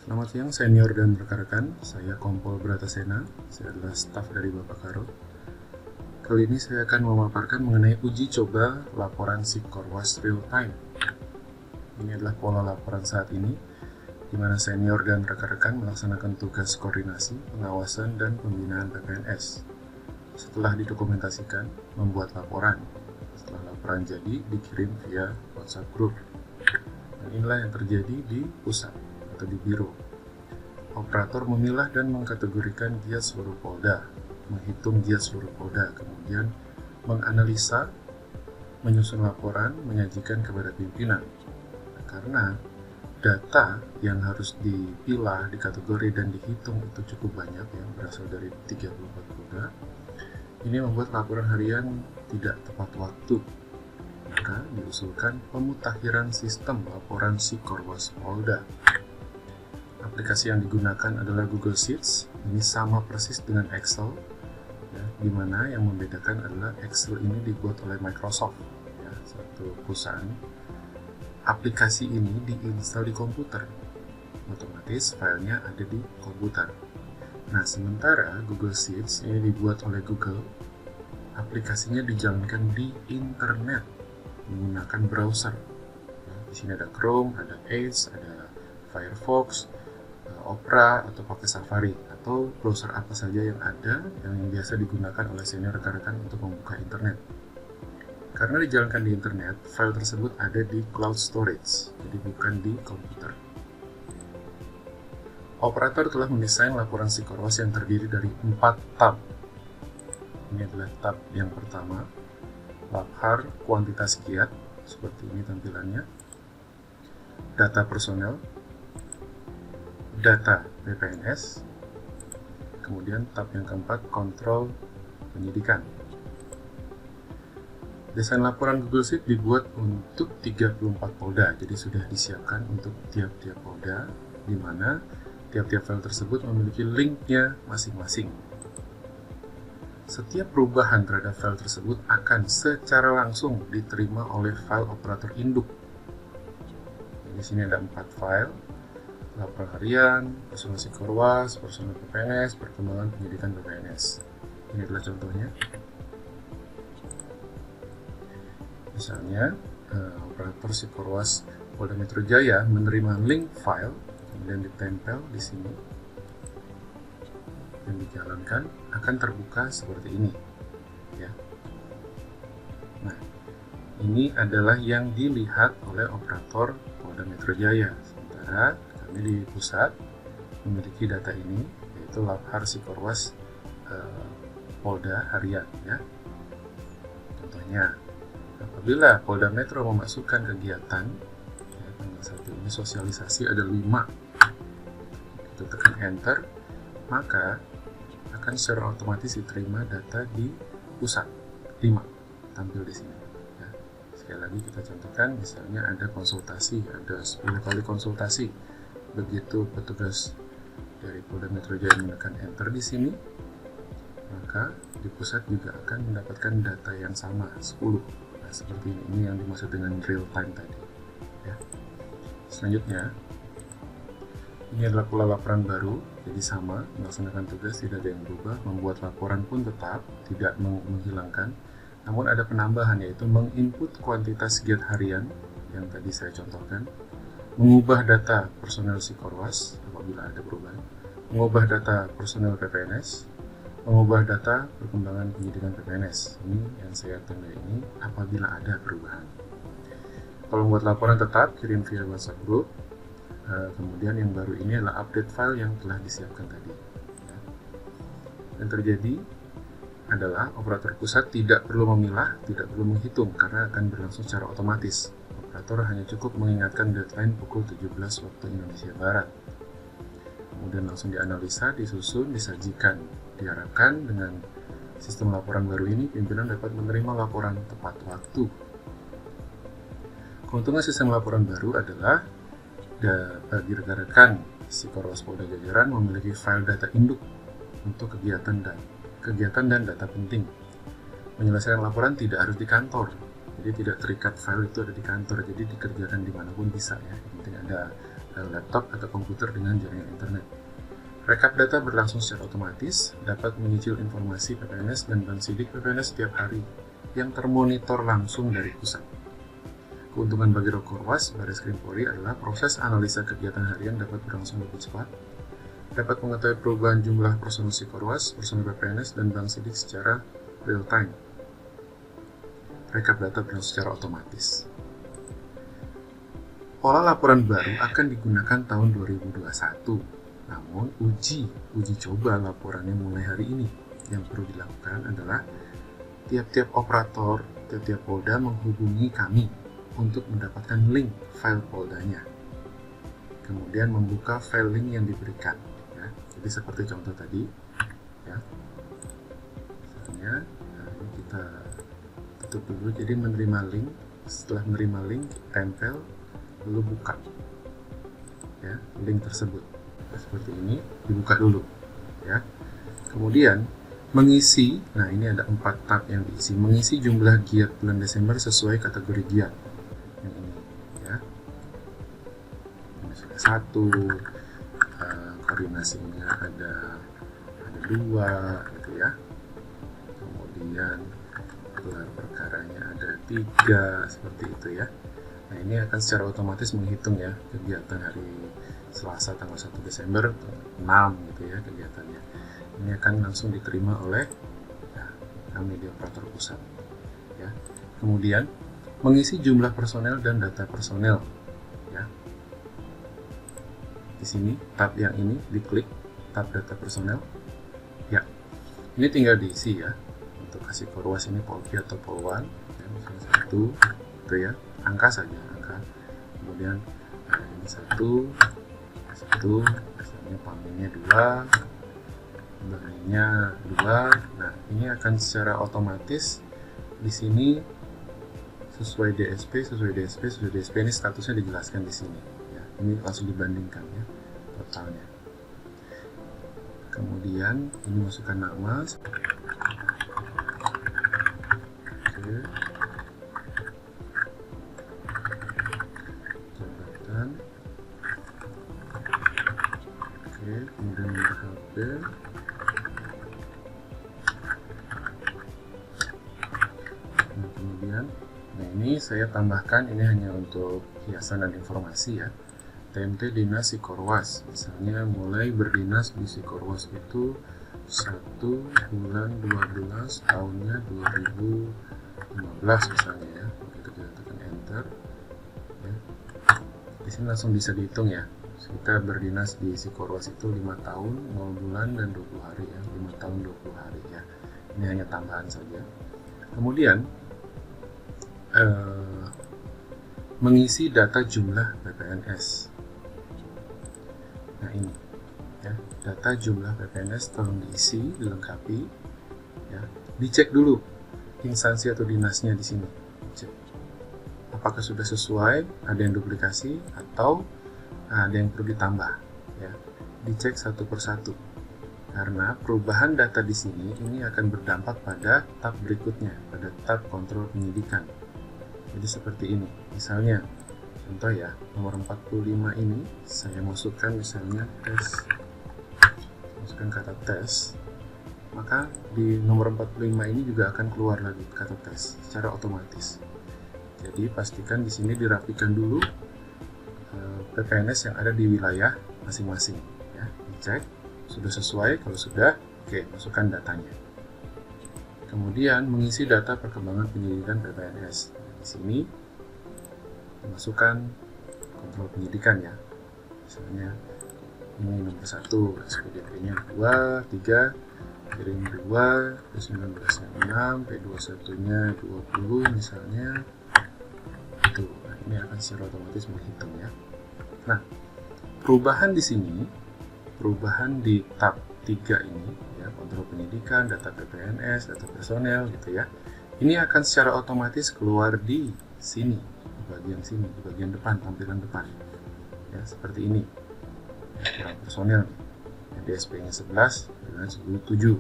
Selamat siang senior dan rekan-rekan, saya Kompol Bratasena, saya adalah staf dari Bapak Karo. Kali ini saya akan memaparkan mengenai uji coba laporan Sikorwas real time. Ini adalah pola laporan saat ini, di mana senior dan rekan-rekan melaksanakan tugas koordinasi, pengawasan, dan pembinaan PPNS. Setelah didokumentasikan, membuat laporan. Setelah laporan jadi, dikirim via WhatsApp group. Dan inilah yang terjadi di pusat atau di biro. Operator memilah dan mengkategorikan giat seluruh polda, menghitung giat seluruh polda, kemudian menganalisa, menyusun laporan, menyajikan kepada pimpinan. Karena data yang harus dipilah, dikategori, dan dihitung itu cukup banyak, ya, berasal dari 34 polda. Ini membuat laporan harian tidak tepat waktu. Maka diusulkan pemutakhiran sistem laporan Sikorwas Polda. Aplikasi yang digunakan adalah Google Sheets. Ini sama persis dengan Excel, ya, di mana yang membedakan adalah Excel ini dibuat oleh Microsoft, ya, satu perusahaan. Aplikasi ini diinstal di komputer, otomatis filenya ada di komputer. Nah, sementara Google Sheets ini dibuat oleh Google, aplikasinya dijalankan di internet menggunakan browser. Ya, di sini ada Chrome, ada Edge, ada Firefox, Opera, atau pakai Safari, atau browser apa saja yang ada yang biasa digunakan oleh senior rekan-rekan untuk membuka internet. Karena dijalankan di internet, file tersebut ada di cloud storage, jadi bukan di komputer. Operator telah mendesain laporan Sikorwas yang terdiri dari 4 tab. Ini adalah tab yang pertama, Labhar kuantitas giat, seperti ini tampilannya, data personel, data PPNS, kemudian tab yang keempat, kontrol penyidikan. Desain laporan Google Sheet dibuat untuk 34 polda, jadi sudah disiapkan untuk tiap-tiap polda, di mana tiap-tiap file tersebut memiliki linknya masing-masing. Setiap perubahan terhadap file tersebut akan secara langsung diterima oleh file operator induk. Di sini ada 4 file: laporan harian, personal Sikorwas, personal PPNS, perkembangan penyidikan PPNS. Ini adalah contohnya. Misalnya, operator Sikorwas Polda Metro Jaya menerima link file, kemudian ditempel di sini dan dijalankan, akan terbuka seperti ini, ya. Nah, ini adalah yang dilihat oleh operator Polda Metro Jaya. Sementara kami di pusat memiliki data ini, yaitu Labhar Sikorwas Polda harian, ya. Contohnya, apabila Polda Metro memasukkan kegiatan, ya, tanggal 1 ini sosialisasi ada 5, kita tekan enter, maka akan secara otomatis diterima data di pusat 5, tampil di sini, ya. Sekali lagi kita contohkan, misalnya ada konsultasi, ada 10 kali konsultasi. Begitu petugas dari Polda Metro Jaya menekan enter di sini, maka di pusat juga akan mendapatkan data yang sama, 10. Nah, seperti ini yang dimaksud dengan real time tadi, ya. Selanjutnya, ini adalah pola laporan baru, jadi sama, melaksanakan tugas, tidak ada yang berubah, membuat laporan pun tetap, tidak menghilangkan, namun ada penambahan, yaitu menginput kuantitas giat harian, yang tadi saya contohkan, mengubah data personel Sikorwas, apabila ada perubahan, mengubah data personel PPNS, mengubah data perkembangan penyidikan PPNS. Ini yang saya tanda ini apabila ada perubahan. Kalau membuat laporan tetap, kirim via WhatsApp group. Kemudian yang baru ini adalah update file yang telah disiapkan tadi. Dan terjadi adalah operator pusat tidak perlu memilah, tidak perlu menghitung, karena akan berlangsung secara otomatis. Operator hanya cukup mengingatkan deadline pukul 17 waktu Indonesia Barat. Kemudian langsung dianalisa, disusun, disajikan. Diharapkan dengan sistem laporan baru ini, pimpinan dapat menerima laporan tepat waktu. Keuntungan sistem laporan baru adalah bagi rekan-rekan Sikorwas Polda Jajaran memiliki file data induk untuk kegiatan dan data penting. Menyelesaikan laporan tidak harus di kantor, jadi tidak terikat file itu ada di kantor, jadi dikerjakan dimanapun bisa, ya. Yang penting ada laptop atau komputer dengan jaringan internet. Rekap data berlangsung secara otomatis, dapat menyicil informasi PPNS dan bank sidik PPNS setiap hari yang termonitor langsung dari pusat. Keuntungan bagi Korwas Bareskrim Polri adalah proses analisa kegiatan harian dapat berlangsung lebih cepat, dapat mengetahui perubahan jumlah personel Korwas, personel PPNS, dan bank sidik secara real time. Rekap data berlangsung secara otomatis. Pola laporan baru akan digunakan tahun 2021. Namun, uji coba laporannya mulai hari ini. Yang perlu dilakukan adalah tiap-tiap operator, tiap-tiap polda menghubungi kami untuk mendapatkan link file poldanya. Kemudian membuka file link yang diberikan. Ya. Jadi seperti contoh tadi, ya. Misalnya, ini kita tutup dulu. Jadi menerima link, setelah menerima link, tempel, lalu buka, ya, link tersebut. Seperti ini, dibuka dulu, ya. Kemudian mengisi, nah ini ada 4 tab yang diisi. Mengisi jumlah giat bulan Desember sesuai kategori giat. Yang ini, ya. Ini sudah 1, koordinasinya ada 2, gitu ya. Kemudian gelar perkaranya ada 3, seperti itu ya. Nah, ini akan secara otomatis menghitung ya kegiatan hari Selasa tanggal 1 Desember 6 gitu ya kegiatannya. Ini akan langsung diterima oleh ya, kami di operator pusat. Ya. Kemudian mengisi jumlah personel dan data personel. Ya. Di sini tab yang ini diklik tab data personel. Ya. Ini tinggal diisi ya. Untuk kasih Korwas ini Polki atau Polwan. Ya, misalnya 1 itu ya. Angka saja, angka. Kemudian ini 1, misalnya pamingnya 2, bahannya 2. Nah, ini akan secara otomatis di sini sesuai DSP ini statusnya dijelaskan di sini. Ya, ini langsung dibandingkan ya totalnya. Kemudian ini masukkan nama. Oke. Jabatan. Oke, kemudian nomor HP. Nah, kemudian, ini saya tambahkan, ini hanya untuk hiasan dan informasi ya. TMT Dinas Korwas, misalnya mulai berdinas di Korwas itu 1 bulan 12 tahunnya 2015 misalnya ya. Begitu kita tekan enter, ya. Di sini langsung bisa dihitung ya. Kita berdinas di Korwas itu 5 tahun, 0 bulan, dan 20 hari ya. 5 tahun 20 hari ya. Ini hanya tambahan saja. Kemudian mengisi data jumlah PPNS. Nah ini ya, data jumlah PPNS tolong diisi, dilengkapi ya. Dicek dulu instansi atau dinasnya di sini. Cek apakah sudah sesuai, ada yang duplikasi atau ada yang perlu ditambah ya. Dicek satu persatu karena perubahan data di sini ini akan berdampak pada tab berikutnya, pada tab kontrol penyidikan. Jadi seperti ini, misalnya contoh ya, nomor 45 ini saya masukkan misalnya tes, masukkan kata tes, maka di nomor 45 ini juga akan keluar lagi kata tes secara otomatis. Jadi pastikan di sini dirapikan dulu PPNS yang ada di wilayah masing-masing ya. Dicek sudah sesuai, kalau sudah oke, masukkan datanya. Kemudian mengisi data perkembangan penyidikan PPNS. Di sini masukkan kontrol penyidikan ya. Misalnya ini nomor 1, SPDP-nya 2, 3, kirim 2, P19-nya 6, P21-nya 20 misalnya. Itu. Nah, ini akan secara otomatis menghitung ya. Nah, perubahan di sini, perubahan di tab 3 ini ya, kontrol penyidikan, data PPNS, data personel gitu ya. Ini akan secara otomatis keluar di sini, di bagian sini, di bagian depan, tampilan depan. Ya, seperti ini. Ya, kurang personel nih. Ya, DSP-nya 11 dengan 7 gitu.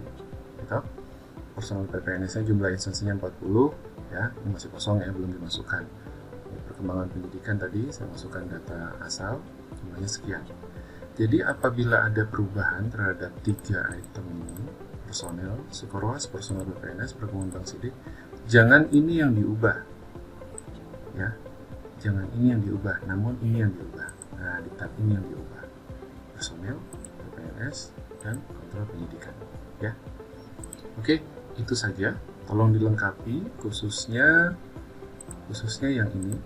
Personel PPNS-nya jumlah instansinya 40 ya, ini masih kosong ya, belum dimasukkan. Perkembangan pendidikan tadi saya masukkan data asal jumlahnya sekian. Jadi apabila ada perubahan terhadap 3 item ini, personel, Superwas, personel BPNS, perkembangan Bank Sidik, jangan ini yang diubah, ya, jangan ini yang diubah, namun ini yang diubah. Nah, di tab ini yang diubah, personel, BPNS, dan kontrol penyidikan, ya. Oke, itu saja. Tolong dilengkapi, khususnya yang ini,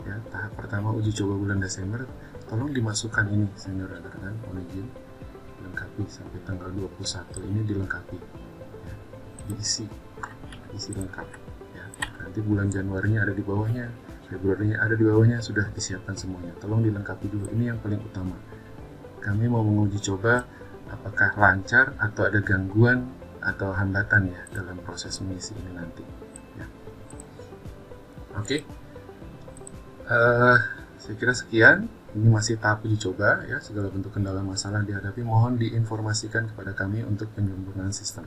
ya. Tahap pertama uji coba bulan Desember. Tolong dimasukkan ini, senior rekan-rekan, mohon izin, dilengkapi sampai tanggal 21 ini dilengkapi, ya. diisi lengkap, ya. Nanti bulan Januarinya ada di bawahnya, Februarinya ada di bawahnya, sudah disiapkan semuanya. Tolong dilengkapi dulu, ini yang paling utama. Kami mau menguji coba apakah lancar atau ada gangguan atau hambatan ya dalam proses mengisi ini nanti, ya. Oke. Saya kira sekian. Ini masih tahap uji coba, ya. Segala bentuk kendala masalah dihadapi mohon diinformasikan kepada kami untuk penyempurnaan sistem.